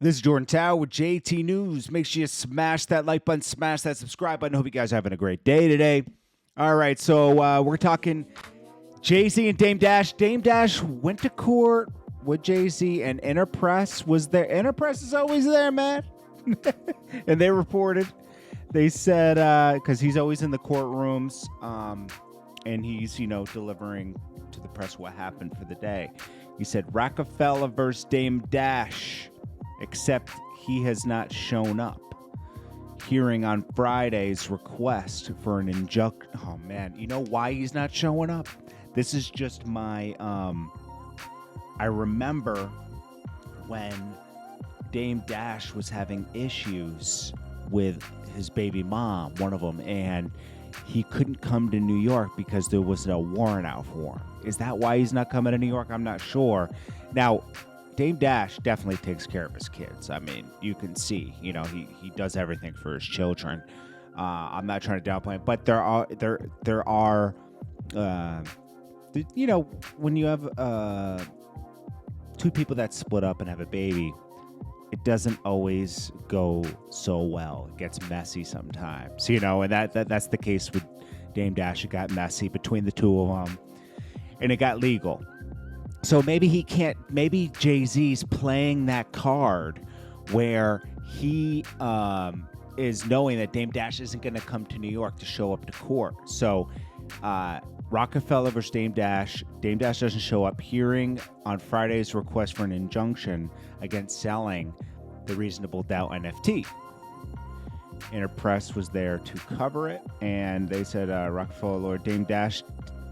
This is Jordan Tower with JT News. Make sure you smash that like button, smash that subscribe button. Hope you guys are having a great day today. All right, so we're talking Jay-Z and Dame Dash. Dame Dash went to court with Jay-Z, and Interpress was there. Interpress is always there, man. And they reported. They said, because he's always in the courtrooms, and he's, delivering to the press what happened for the day. He said, Rockefeller versus Dame Dash, except he has not shown up. Hearing on Friday's request for an injunction. Oh, man. You know why he's not showing up? This is just my... I remember when Dame Dash was having issues with his baby mom, one of them, and he couldn't come to New York because there was a warrant out for him. Is that why he's not coming to New York? I'm not sure. Now, Dame Dash definitely takes care of his kids. I mean, you can see, he does everything for his children. I'm not trying to downplay it, but there are, when you have two people that split up and have a baby, it doesn't always go so well. It gets messy sometimes, and that's the case with Dame Dash. It got messy between the two of them, and it got legal. So maybe he can't. Maybe Jay-Z's playing that card where he is knowing that Dame Dash isn't going to come to New York to show up to court. So Rockefeller versus Dame Dash. Dame Dash doesn't show up. Hearing on Friday's request for an injunction against selling the Reasonable Doubt NFT. Interpress was there to cover it, and they said Rockefeller lawyer Dame Dash.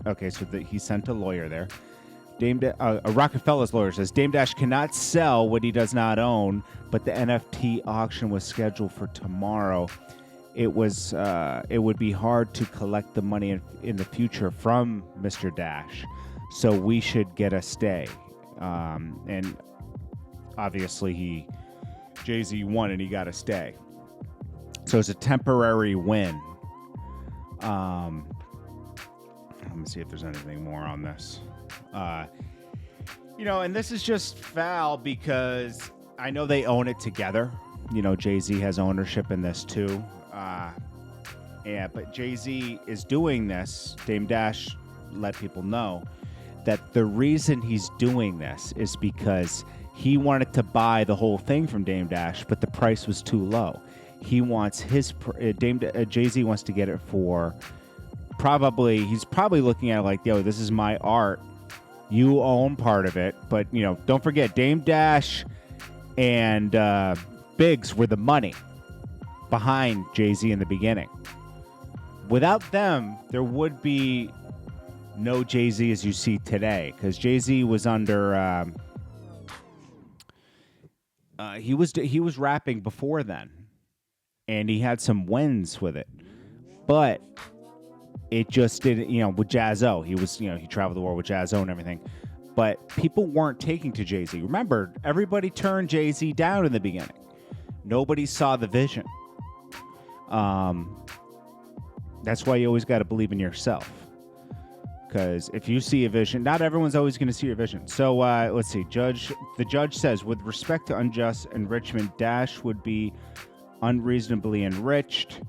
Okay, so he sent a lawyer there. Rockefeller's lawyer says Dame Dash cannot sell what he does not own, but the NFT auction was scheduled for tomorrow. It would be hard to collect the money in the future from Mr. Dash, so we should get a stay. And obviously Jay-Z won and he got a stay. So it's a temporary win. Let me see if there's anything more on this. And this is just foul because I know they own it together. Jay-Z has ownership in this too. But Jay-Z is doing this. Dame Dash let people know that the reason he's doing this is because he wanted to buy the whole thing from Dame Dash, but the price was too low. He wants Jay-Z wants to get it for he's probably looking at it like, yo, this is my art. You own part of it, but don't forget Dame Dash and Biggs were the money behind Jay-Z in the beginning. Without them, there would be no Jay-Z as you see today, because Jay-Z was under he was rapping before then, and he had some wins with it, but it just didn't, with Jaz-O. He was, he traveled the world with Jaz-O and everything. But people weren't taking to Jay-Z. Remember, everybody turned Jay-Z down in the beginning. Nobody saw the vision. That's why you always got to believe in yourself. Because if you see a vision, not everyone's always going to see your vision. So let's see. The judge says, with respect to unjust enrichment, Dash would be unreasonably enriched.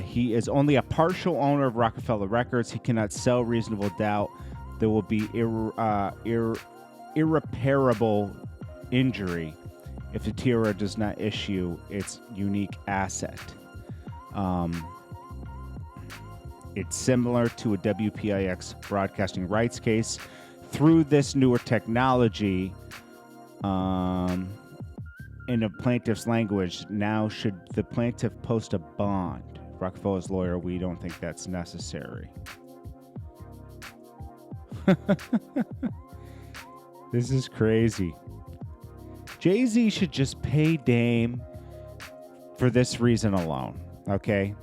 He is only a partial owner of Rockefeller Records. He cannot sell Reasonable Doubt. There will be irreparable injury if the TRO does not issue its unique asset. It's similar to a WPIX broadcasting rights case. Through this newer technology, in a plaintiff's language, now should the plaintiff post a bond? Rockefeller's lawyer, we don't think that's necessary. This is crazy. Jay-Z should just pay Dame for this reason alone, okay?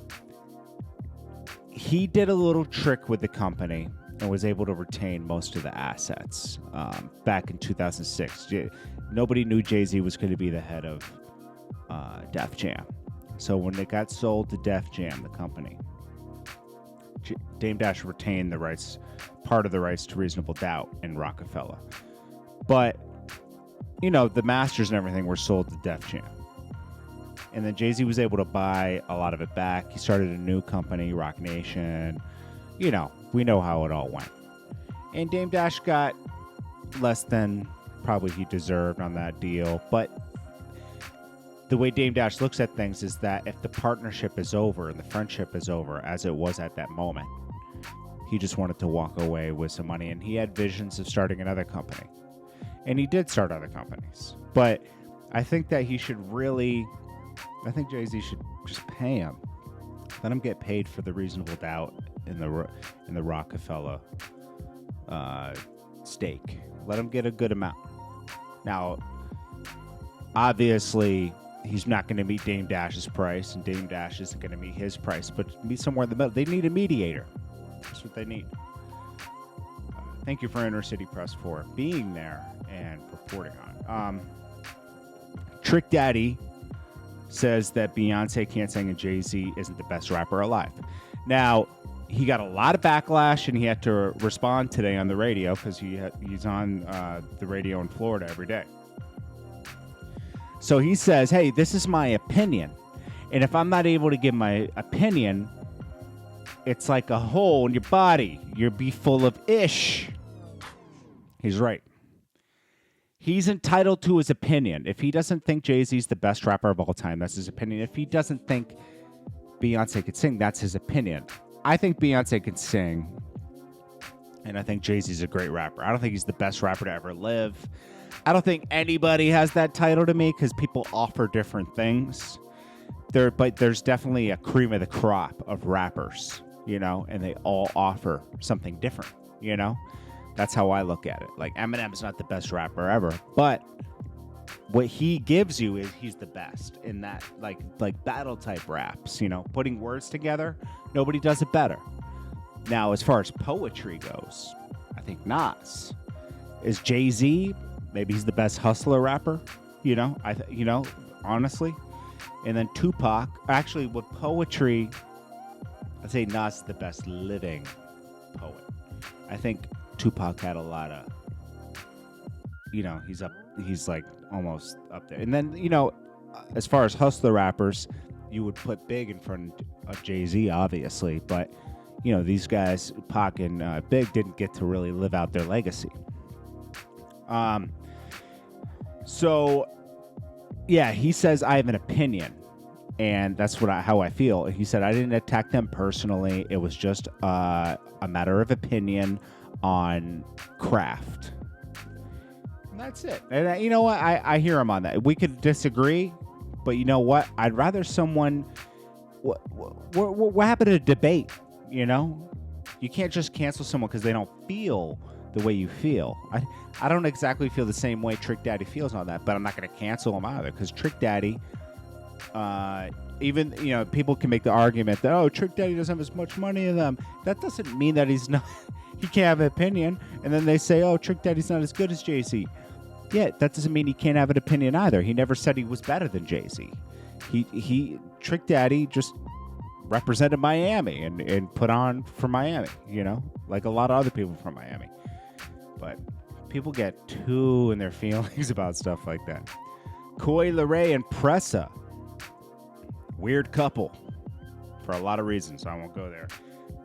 He did a little trick with the company and was able to retain most of the assets back in 2006. Nobody knew Jay-Z was going to be the head of Def Jam. So when it got sold to Def Jam, the company, Dame Dash retained the rights, part of the rights to Reasonable Doubt in Rockefeller. But the masters and everything were sold to Def Jam. And then Jay-Z was able to buy a lot of it back. He started a new company, Rock Nation. We know how it all went. And Dame Dash got less than probably he deserved on that deal. But the way Dame Dash looks at things is that if the partnership is over and the friendship is over, as it was at that moment, he just wanted to walk away with some money. And he had visions of starting another company. And he did start other companies. But I think that he should I think Jay-Z should just pay him. Let him get paid for the reasonable doubt in the Rockefeller stake. Let him get a good amount. Now, obviously, he's not going to meet Dame Dash's price, and Dame Dash isn't going to meet his price, but meet somewhere in the middle. They need a mediator. That's what they need. Thank you for Inner City Press for being there and reporting on. Trick Daddy says that Beyonce can't sing and Jay-Z isn't the best rapper alive. Now, he got a lot of backlash, and he had to respond today on the radio because he's on the radio in Florida every day. So he says, hey, this is my opinion. And if I'm not able to give my opinion, it's like a hole in your body. You'll be full of ish. He's right. He's entitled to his opinion. If he doesn't think Jay-Z's the best rapper of all time, that's his opinion. If he doesn't think Beyonce could sing, that's his opinion. I think Beyonce can sing, and I think Jay-Z's a great rapper. I don't think he's the best rapper to ever live. I don't think anybody has that title to me because people offer different things. But there's definitely a cream of the crop of rappers, and they all offer something different, That's how I look at it. Like, Eminem's not the best rapper ever, but what he gives you is he's the best in that, like battle type raps, putting words together. Nobody does it better. Now, as far as poetry goes, I think Nas is Jay-Z. Maybe he's the best hustler rapper, honestly. And then Tupac, actually, with poetry, I'd say Nas is the best living poet. I think Tupac had a lot of, he's like almost up there. And then, as far as hustler rappers, you would put Big in front of Jay-Z, obviously. But, these guys, Pac and Big, didn't get to really live out their legacy. So, yeah, he says, I have an opinion. And that's how I feel. He said, I didn't attack them personally. It was just a matter of opinion on craft. And that's it. And you know what? I hear him on that. We could disagree, but you know what? I'd rather someone... What happened to debate, You can't just cancel someone because they don't feel the way you feel. I don't exactly feel the same way Trick Daddy feels on that, but I'm not going to cancel him either because Trick Daddy... even people can make the argument that Trick Daddy doesn't have as much money as them. That doesn't mean that he can't have an opinion. And then they say, Trick Daddy's not as good as Jay-Z. Yeah, that doesn't mean he can't have an opinion either. He never said he was better than Jay-Z. Trick Daddy just represented Miami and put on for Miami, like a lot of other people from Miami. But people get too in their feelings about stuff like that. Coi Leray and Pressa. Weird couple for a lot of reasons. So I won't go there.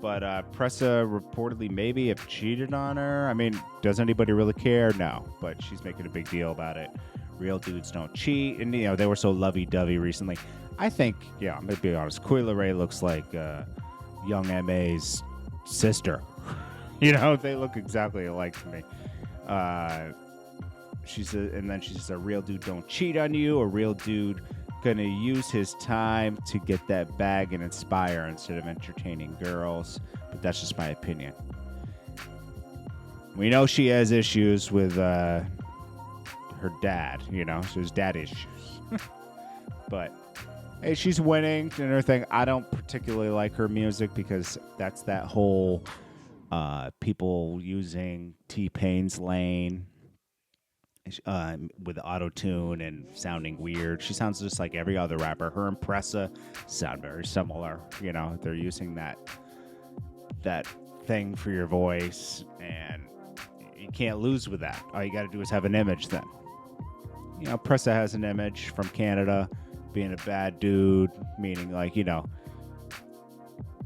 But Pressa reportedly maybe have cheated on her. I mean, does anybody really care? No. But she's making a big deal about it. Real dudes don't cheat. And, they were so lovey-dovey recently. I think, I'm going to be honest, Coi Leray looks like young M.A.'s sister. They look exactly alike to me. She says, a real dude don't cheat on you. A real dude going to use his time to get that bag and inspire instead of entertaining girls. But that's just my opinion. We know she has issues with her dad, so there's dad issues. But hey, she's winning and everything. I don't particularly like her music because that's that whole people using T-Pain's lane with auto-tune and sounding weird. She sounds just like every other rapper. Her and Pressa sound very similar. They're using that thing for your voice, and you can't lose with that. All you got to do is have an image then. Pressa has an image from Canada being a bad dude, meaning like,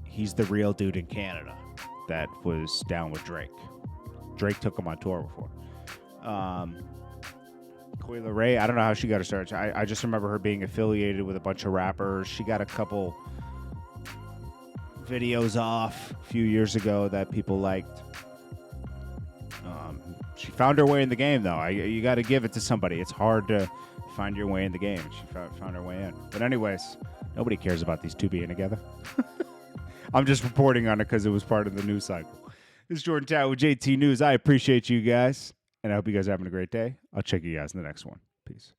he's the real dude in Canada that was down with Drake. Drake took him on tour before. Coi Leray, I don't know how she got her start. I just remember her being affiliated with a bunch of rappers. She got a couple videos off a few years ago that people liked. She found her way in the game, though. You got to give it to somebody. It's hard to find your way in the game. She found her way in. But anyways, nobody cares about these two being together. I'm just reporting on it because it was part of the news cycle. This is Jordan Tower with JT News. I appreciate you guys, and I hope you guys are having a great day. I'll check you guys in the next one. Peace.